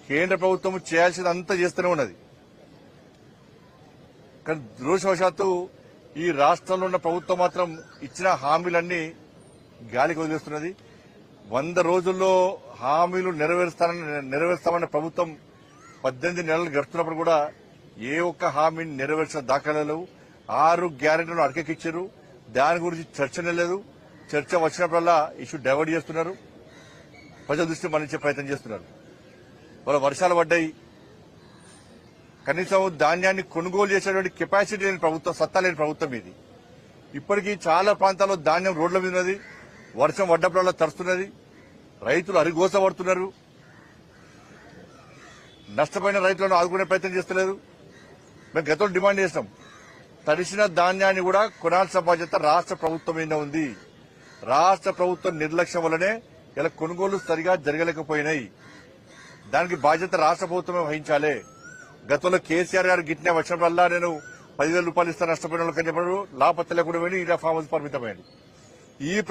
కేంద్ర ప్రభుత్వం చేయాల్సిందంతా చేస్తూనే ఉన్నది. కానీ దురదృష్టవశాత్తు ఈ రాష్ట్రంలో ఉన్న ప్రభుత్వం మాత్రం ఇచ్చిన హామీలన్నీ గాలికి వదిలేస్తున్నది. 100 రోజుల్లో హామీలు నెరవేరుస్తామన్న ప్రభుత్వం 18 నెలలు గడుస్తున్నప్పుడు కూడా ఏ ఒక్క హామీని నెరవేర్చిన దాఖలాలు 6 గ్యారెంటీలను అటకెక్కిచ్చారు. దాని గురించి చర్చనే లేదు. చర్చ వచ్చినప్పుడల్లా ఇష్యూ డైవర్ట్ చేస్తున్నారు. ప్రజల దృష్టి మళ్లించే ప్రయత్నం చేస్తున్నారు. వాళ్ళ వర్షాలు పడ్డాయి, కనీసం ధాన్యాన్ని కొనుగోలు చేసేటువంటి కెపాసిటీ లేని ప్రభుత్వం, సత్తా లేని ప్రభుత్వం ఇది. ఇప్పటికీ చాలా ప్రాంతాల్లో ధాన్యం రోడ్ల మీద ఉన్నది. వర్షం పడ్డప్పుడల్లా తడుస్తున్నది. రైతులు అరిగోసపడుతున్నారు. నష్టపోయిన రైతులను ఆదుకునే ప్రయత్నం చేస్తలేదు. మేము గతంలో డిమాండ్ చేసినాం, తడిసిన ధాన్యాన్ని కూడా కొనాల్సిన బాధ్యత రాష్ట్ర ప్రభుత్వం మీద ఉంది. రాష్ట్ర ప్రభుత్వం నిర్లక్ష్యం వల్లనే ఇలా కొనుగోలు సరిగా జరగలేకపోయినాయి. దానికి బాధ్యత రాష్ట్ర ప్రభుత్వమే వహించాలి. గతంలో కేసీఆర్ గారు గిట్టిన వచ్చినప్పుడల్లా నేను 10,000 రూపాయలు ఇస్తాను నష్టపోయిన వాళ్ళకి చెప్పారు. లాపత్త లేకుండా ఇలా ఫామ్ హౌస్ పరిమితమైంది. ఈ